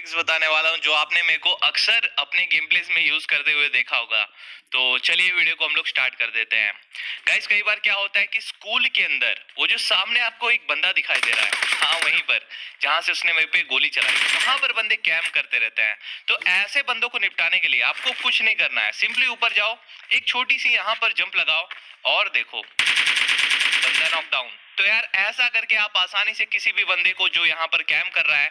Tricks बताने वाला हूँ जो आपने मेरे को अक्सर अपने गेम प्लेस में यूज करते हुए देखा होगा। तो चलिए वीडियो को हम लोग स्टार्ट कर देते हैं। गाइस कई बार क्या होता है कि स्कूल के अंदर वो जो सामने आपको एक बंदा दिखाई दे रहा है, हाँ वहीं पर जहाँ से उसने मेरे पे गोली चलाई, वहां पर बंदे कैंप करते रहते हैं। तो ऐसे बंदों को निपटाने के लिए आपको कुछ नहीं करना है, सिंपली ऊपर जाओ, एक छोटी सी यहाँ पर जंप लगाओ और देखो बंदा नॉकडाउन। तो यार ऐसा करके आप आसानी से किसी भी बंदे को जो यहाँ पर कैम कर रहा है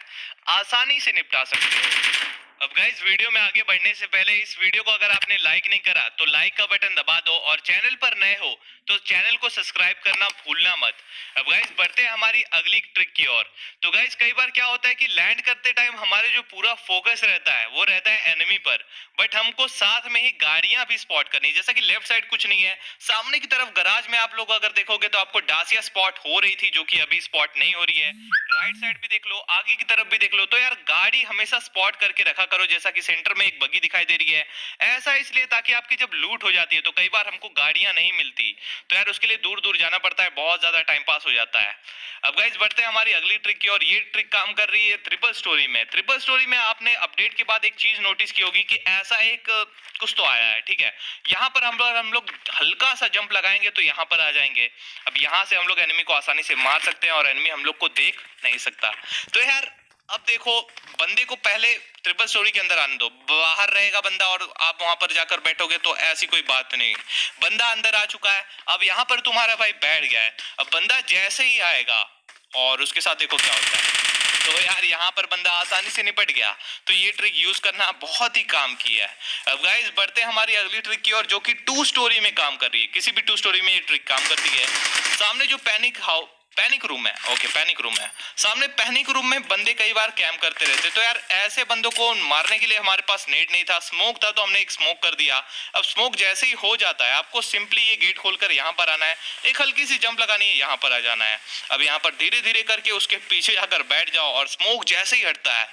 आसानी से निपटा सकते हो। अब गाइस वीडियो में आगे बढ़ने से पहले इस वीडियो को अगर आपने लाइक नहीं करा तो लाइक का बटन दबा दो और चैनल पर नए हो तो चैनल को सब्सक्राइब करना भूलना मत। अब गाइस बढ़ते हैं हमारी अगली ट्रिक की ओर। तो गाइस कई बार क्या होता है कि लैंड करते टाइम हमारे जो पूरा फोकस रहता है वो रहता है एनिमी पर, बट हमको साथ में ही गाड़ियां भी स्पॉट करनी है। जैसा कि लेफ्ट साइड कुछ नहीं है, सामने की तरफ गराज में आप लोग अगर देखोगे तो आपको डासिया स्पॉट हो रही थी जो कि अभी स्पॉट नहीं हो रही है। राइट साइड भी देख लो, आगे की तरफ भी देख लो। तो यार गाड़ी हमेशा स्पॉट करके रखा करो। जैसा कि सेंटर में एक बग्गी दिखाई दे रही है, ऐसा इसलिए ताकि आपकी जब लूट हो जाती है तो कई बार हमको गाड़ियां नहीं मिलती, तो यार उसके लिए दूर दूर जाना पड़ता है, बहुत ज्यादा टाइम पास हो जाता है। अब गाइस बढ़ते हैं हमारी अगली ट्रिक की और ये ट्रिक काम कर रही है ट्रिपल स्टोरी में। ट्रिपल स्टोरी में आपने अपडेट के बाद एक चीज नोटिस की होगी कि ऐसा एक कुछ तो आया है, ठीक है। यहाँ पर हम लोग हल्का सा जंप लगाएंगे तो यहाँ पर आ जाएंगे। अब यहाँ से हम लोग एनिमी को आसानी से मार सकते हैं और एनिमी हम लोग को देख नहीं सकता। तो यार अब देखो, बंदे को पहले ट्रिपल स्टोरी के अंदर आने दो, बाहर रहेगा बंदा और आप वहां पर जाकर बैठोगे तो ऐसी कोई बात नहीं। बंदा अंदर आ चुका है, अब यहाँ पर तुम्हारा भाई बैठ गया है। अब बंदा जैसे ही आएगा और उसके साथ देखो क्या होता है। तो यार यहाँ पर बंदा आसानी से निपट गया। तो ये ट्रिक यूज करना बहुत ही काम की है। अब गाइस बढ़ते हैं हमारी अगली ट्रिक की और जो कि टू स्टोरी में काम कर रही है। किसी भी टू स्टोरी में ये ट्रिक काम करती है। सामने जो पैनिक रूम है, ओके पैनिक रूम है, सामने पैनिक रूम में बंदे कई बार कैंप करते रहते। तो यार ऐसे बंदों को मारने के लिए हमारे पास नेट नहीं था, स्मोक था, तो हमने एक स्मोक कर दिया। अब स्मोक जैसे ही हो जाता है आपको सिंपली ये गेट खोलकर यहाँ पर आना है, एक हल्की सी जंप लगानी है, यहाँ पर आ जाना है। अब यहाँ पर धीरे धीरे करके उसके पीछे जाकर बैठ जाओ और स्मोक जैसे ही हटता है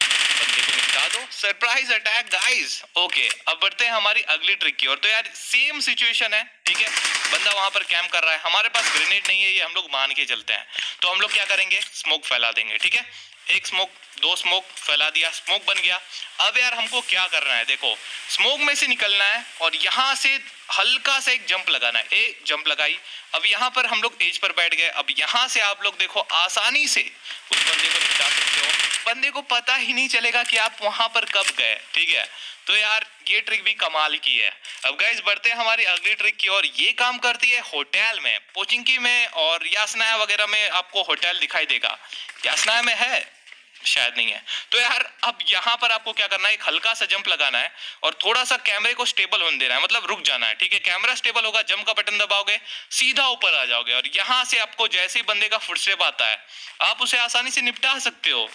बंदे को निपटा दो। Surprise attack guys. ओके अब बढ़ते हैं हमारी अगली ट्रिक की ओर। तो यार सेम सिचुएशन है, ठीक है। बंदा वहां पर कैंप कर रहा है, हमारे पास ग्रेनेड नहीं है, ये हम लोग मान के चलते हैं। तो हम लोग क्या करेंगे, स्मोक फैला देंगे, ठीक है। एक स्मोक, दो स्मोक फैला दिया, स्मोक बन गया। अब यार हमको क्या करना है, देखो स्मोक में से निकलना है और यहाँ से हल्का सा एक जंप लगाना है। एक जंप लगाई, अब यहाँ पर हम लोग एज पर बैठ गए। अब यहाँ से आप लोग देखो आसानी से उस बंदे को निपटा सकते हो, बंदे को पता ही नहीं चलेगा कि आप वहां पर कब गए, ठीक है। तो यार ये ट्रिक भी कमाल की है। अब गाइस बढ़ते हैं हमारी अगली ट्रिक की और ये काम करती है होटल में, पोचिंकी में और यासनाया वगैरह में आपको होटल दिखाई देगा। यासनाया में है, शायद नहीं है। तो यार अब यहाँ पर आपको क्या करना है, एक हल्का सा जंप लगाना है और थोड़ा सा कैमरे को स्टेबल होने देना है, मतलब रुक जाना है, ठीक है। कैमरा स्टेबल होगा, जंप का बटन दबाओगे, सीधा ऊपर आ जाओगे और यहाँ से आपको जैसे ही बंदे का फुटस्टेप आता है आप उसे आसानी से निपटा सकते हो।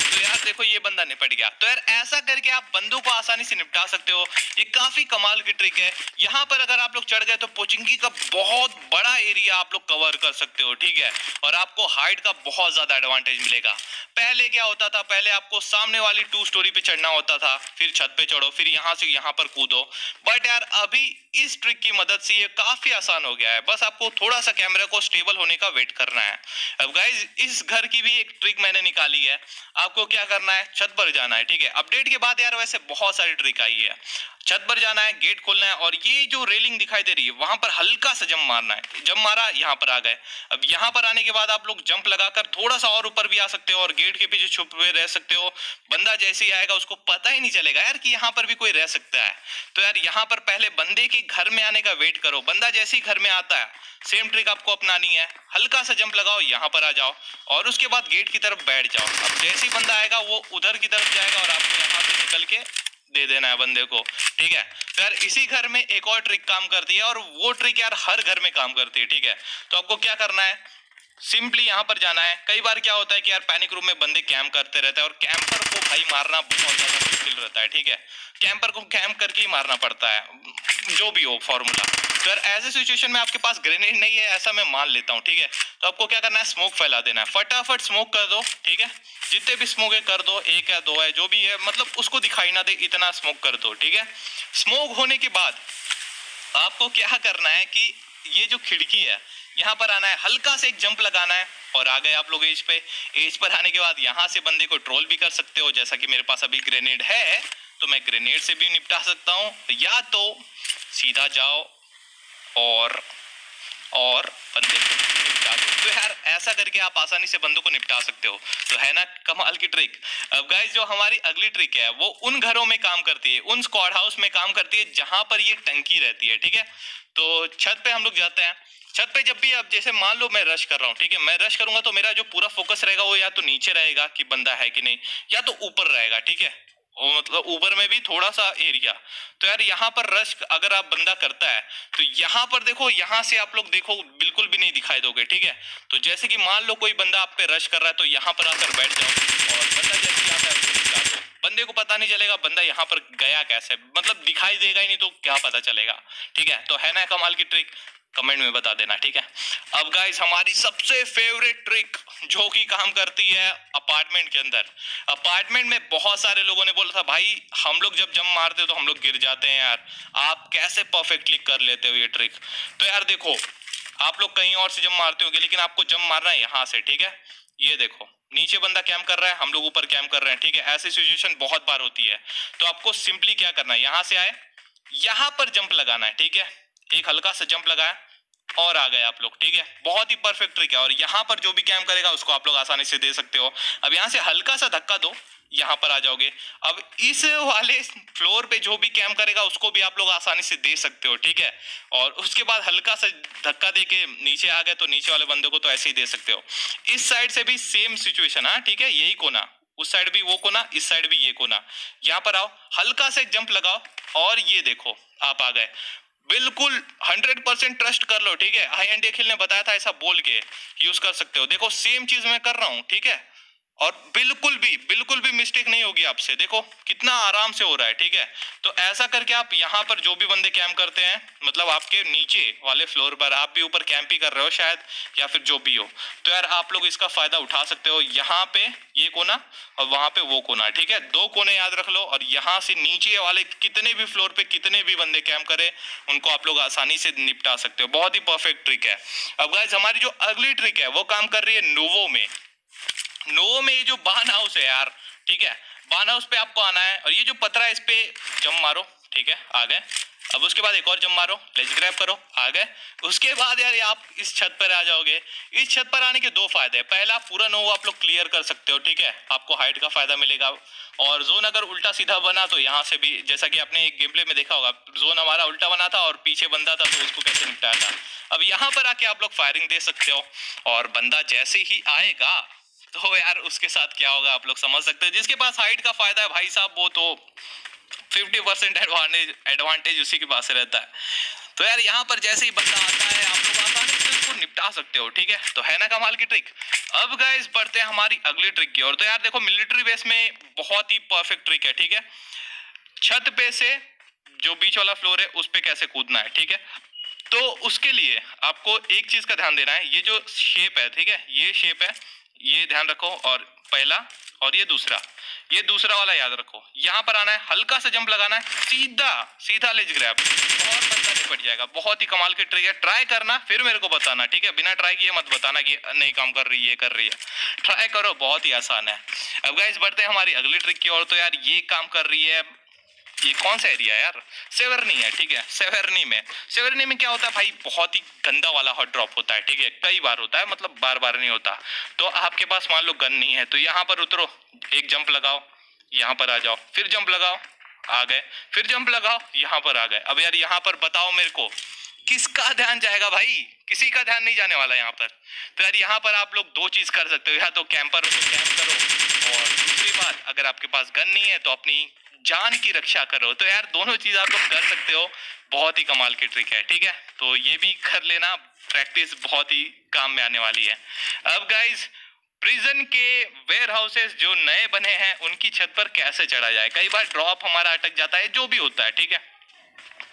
तो यार देखो ये बंदा निपट गया। तो यार ऐसा करके आप बंदों को आसानी से निपटा सकते हो। ये काफी कमाल की ट्रिक है। यहाँ पर अगर आप लोग चढ़ गए तो पोचिंकी का बहुत बड़ा एरिया आप लोग कवर कर सकते हो, ठीक है। और आपको हाइट का बहुत ज्यादा एडवांटेज मिलेगा। पहले क्या होता था, पहले आपको सामने वाली टू स्टोरी पे चढ़ना होता था, फिर छत पे चढ़ो, फिर यहाँ से यहाँ पर कूदो। बट यार अभी इस ट्रिक की मदद से ये काफी आसान हो गया है, बस आपको थोड़ा सा कैमरा को स्टेबल होने का वेट करना है। अब गाइज इस घर की भी एक ट्रिक मैंने निकाली है। आपको क्या करना है, छत पर जाना है, ठीक है। अपडेट के बाद यार वैसे बहुत सारी ट्रिक आई है। छत पर जाना है, गेट खोलना है और ये जो रेलिंग दिखाई दे रही है वहां पर हल्का सा जंप मारना है। जंप मारा, यहाँ पर आ गए। अब यहाँ पर आने के बाद आप लोग जंप लगाकर थोड़ा सा और ऊपर भी आ सकते हो और गेट के पीछे छुप हुए रह सकते हो। बंदा जैसे ही आएगा उसको पता ही नहीं चलेगा यार कि यहाँ पर भी कोई रह सकता है। तो यार यहाँ पर पहले बंदे के घर में आने का वेट करो। बंदा जैसे ही घर में आता है सेम ट्रिक आपको अपनानी है, हल्का सा जंप लगाओ, यहाँ पर आ जाओ और उसके बाद गेट की तरफ बैठ जाओ। अब जैसे ही बंदा आएगा वो उधर की तरफ जाएगा और आपको यहाँ से निकल के दे देना है बंदे को, ठीक है। तो यार इसी घर में एक और ट्रिक काम करती है और वो ट्रिक यार हर घर में काम करती है, ठीक है। तो आपको क्या करना है, सिंपली यहाँ पर जाना है। कई बार क्या होता है कि यार पैनिक रूम में बंदे कैंप करते रहते हैं और कैंपर को भाई मारना बहुत ज्यादा मुश्किल रहता है, ठीक है। कैंपर को कैंप करके ही मारना पड़ता है, जो भी हो फॉर्मूला। तो यार ऐसे सिचुएशन में आपके पास ग्रेनेड नहीं है ऐसा मैं मान लेता हूँ, ठीक है। तो आपको क्या करना है, स्मोक फैला देना है, फटाफट स्मोक कर दो, ठीक है। जितने भी स्मोक है कर दो, एक है दो है जो भी है, मतलब उसको दिखाई ना दे इतना स्मोक कर दो, ठीक है। स्मोक होने के बाद आपको क्या करना है कि ये जो खिड़की है यहाँ पर आना है, हल्का से एक जंप लगाना है और आ गए आप लोग एज पे। एज पर आने के बाद यहाँ से बंदे को ट्रोल भी कर सकते हो, जैसा कि मेरे पास अभी ग्रेनेड है तो मैं ग्रेनेड से भी निपटा सकता हूँ, या तो सीधा जाओ और बंदे को निपटा दो। तो यार ऐसा करके आप आसानी से बंदों को निपटा सकते हो। तो है ना कमाल की ट्रिक। अब गाइस जो हमारी अगली ट्रिक है वो उन घरों में काम करती है, उन स्क्वाड हाउस में काम करती है जहां पर ये टंकी रहती है, ठीक है। तो छत पे हम लोग जाते हैं। छत पे जब भी, अब जैसे मान लो मैं रश कर रहा हूँ, ठीक है, मैं रश करूंगा तो मेरा जो पूरा फोकस रहेगा वो या तो नीचे रहेगा कि बंदा है कि नहीं, या तो ऊपर रहेगा, ठीक है, वो मतलब ऊपर में भी थोड़ा सा एरिया। तो यार यहाँ पर रश अगर आप बंदा करता है तो यहाँ पर देखो, यहाँ से आप लोग देखो बिल्कुल भी नहीं दिखाई दोगे, ठीक है। तो जैसे कि मान लो कोई बंदा आप पे रश कर रहा है तो यहाँ पर आकर बैठ जाओ और बंदा जैसे ही आता है उसको निपटा दो। बंदे को पता नहीं चलेगा बंदा यहाँ पर गया कैसे, मतलब दिखाई देगा ही नहीं तो क्या पता चलेगा, ठीक है। तो है ना कमाल की ट्रिक, कमेंट में बता देना, ठीक है। अब गाइस हमारी सबसे फेवरेट ट्रिक जो कि काम करती है अपार्टमेंट के अंदर। अपार्टमेंट में बहुत सारे लोगों ने बोला था भाई हम लोग जब जंप मारते हो तो हम लोग गिर जाते हैं यार, आप कैसे परफेक्टली कर लेते हो ये ट्रिक। तो यार देखो, आप लोग कहीं और से जंप मारते होगे लेकिन आपको जंप मारना है यहाँ से, ठीक है। ये देखो नीचे बंदा कैंप कर रहा है, हम लोग ऊपर कैंप कर रहे हैं, ठीक है। ऐसी सिचुएशन बहुत बार होती है। तो आपको सिंपली क्या करना है, यहाँ से आए, यहाँ पर जंप लगाना है, ठीक है। एक हल्का सा जंप लगाया और आ गए आप लोग, ठीक है। बहुत ही परफेक्ट ट्रिक है और यहाँ पर जो भी कैम्प करेगा उसको आप लोग आसानी से दे सकते हो। अब यहाँ से हल्का सा धक्का दो, यहाँ पर आ जाओगे। अब इस वाले फ्लोर पे जो भी कैम्प करेगा उसको भी आप लोग आसानी से दे सकते हो, ठीक है। और उसके बाद हल्का सा धक्का देके नीचे आ गए तो नीचे वाले बंदे को तो ऐसे ही दे सकते हो। इस साइड से भी सेम सिचुएशन, हाँ ठीक है, यही कोना, उस साइड भी वो कोना, इस साइड भी ये कोना। यहाँ पर आओ, हल्का से जंप लगाओ और ये देखो आप आ गए। बिल्कुल 100% ट्रस्ट कर लो, ठीक है। आई एंड अखिल ने बताया था ऐसा बोल के यूज कर सकते हो। देखो सेम चीज मैं कर रहा हूँ, ठीक है, और बिल्कुल भी मिस्टेक नहीं होगी आपसे। देखो कितना आराम से हो रहा है, ठीक है। तो ऐसा करके आप यहाँ पर जो भी बंदे कैंप करते हैं, मतलब आपके नीचे वाले फ्लोर पर, आप भी ऊपर कैंप ही कर रहे हो शायद, या फिर जो भी हो, तो यार आप लोग इसका फायदा उठा सकते हो। यहाँ पे ये कोना और वहां पे वो कोना, ठीक है, दो कोने याद रख लो। और यहाँ से नीचे वाले कितने भी फ्लोर पे कितने भी बंदे कैंप करे उनको आप लोग आसानी से निपटा सकते हो। बहुत ही परफेक्ट ट्रिक है। अब गाइस हमारी जो अगली ट्रिक है वो काम कर रही है नोवो में। नोवो में ये जो बार्न हाउस है यार, ठीक है, बार्न हाउस पे आपको आना है और ये जो पत्थर है इस पे जंप मारो, ठीक है, आ गए। अब उसके बाद एक और जंप मारो, लेट्स ग्रैब करो, आ गए। उसके बाद यार आप इस छत पर आ जाओगे। इस छत पर आने के दो फायदे हैं। पहला, पूरा नोवो आप लोग क्लियर कर सकते हो, ठीक है, आपको हाइट का फायदा मिलेगा। और जोन अगर उल्टा सीधा बना तो यहाँ से भी, जैसा कि आपने एक गेम प्ले में देखा होगा, जोन हमारा उल्टा बना था और पीछे बंदा था तो उसको कैसे निपटाया था। अब यहाँ पर आके आप लोग फायरिंग दे सकते हो और बंदा जैसे ही आएगा तो यार उसके साथ क्या होगा आप लोग समझ सकते हैं। जिसके पास हाइट का फायदा है भाई साहब, वो तो 50% एडवांटेज उसी के पास रहता है। तो यार यहाँ पर जैसे ही बंदा आता है आप लोग आसानी से उसको निपटा सकते हो, ठीक है। तो है ना कमाल की ट्रिक। अब गाइस बढ़ते हैं हमारी अगली ट्रिक की ओर। तो यार देखो मिलिट्री बेस में बहुत ही परफेक्ट ट्रिक है, ठीक है। छत पे से जो बीच वाला फ्लोर है उस पे कैसे कूदना है, ठीक है। तो उसके लिए आपको एक चीज का ध्यान देना है, ये जो शेप है, ठीक है, ये शेप है, ये ध्यान रखो। और पहला और ये दूसरा वाला याद रखो। यहाँ पर आना है, हल्का सा जंप लगाना है, सीधा सीधा लेज ग्रैब और बंदा निपट जाएगा। बहुत ही कमाल की ट्रिक है, ट्राई करना फिर मेरे को बताना, ठीक है। बिना ट्राई किए मत बताना कि नहीं काम कर रही है, कर रही है। ट्राई करो, बहुत ही आसान है। अब गाइस बढ़ते हैं हमारी अगली ट्रिक की ओर। तो यार ये काम कर रही है, ये कौन सा एरिया है यार, सेवर्नी है, ठीक है। सेवर्नी में क्या होता है भाई, बहुत ही गंदा वाला हॉट ड्रॉप होता है, ठीक है। कई बार होता है, मतलब बार बार नहीं होता। तो आपके पास मान लो गन नहीं है तो यहाँ पर उतरो, एक जंप लगाओ, यहाँ पर आ जाओ, फिर जंप लगाओ, आ गए, फिर जंप लगाओ, यहाँ पर आ गए। अब यार यहाँ पर बताओ मेरे को किसका ध्यान जाएगा भाई, किसी का ध्यान नहीं जाने वाला यहाँ पर। तो यार यहाँ पर आप लोग दो चीज कर सकते हो, या तो कैंपर हो तो कैंप करो, और दूसरी बात अगर आपके पास गन नहीं है तो अपनी जान की रक्षा करो। तो यार दोनों चीज आप लोग कर सकते हो। बहुत ही कमाल की ट्रिक है, ठीक है। तो ये भी कर लेना, प्रैक्टिस बहुत ही काम में आने वाली है। अब गाइज प्रिजन के वेयर हाउसेस जो नए बने हैं उनकी छत पर कैसे चढ़ा जाए। कई बार ड्रॉप हमारा अटक जाता है, जो भी होता है, ठीक है।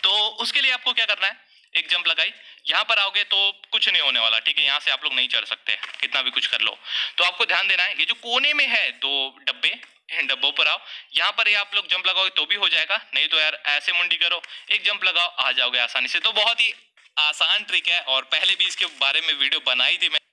तो उसके लिए आपको क्या करना है, एक जंप लगाई, यहाँ पर आओगे तो कुछ नहीं होने वाला, ठीक है। यहाँ से आप लोग नहीं चढ़ सकते कितना भी कुछ कर लो। तो आपको ध्यान देना है, ये जो कोने में है दो डब्बे, इन डब्बों पर आओ। यहाँ पर ये आप लोग जंप लगाओगे तो भी हो जाएगा, नहीं तो यार ऐसे मुंडी करो, एक जंप लगाओ, आ जाओगे आसानी से। तो बहुत ही आसान ट्रिक है और पहले भी इसके बारे में वीडियो बनाई थी मैं।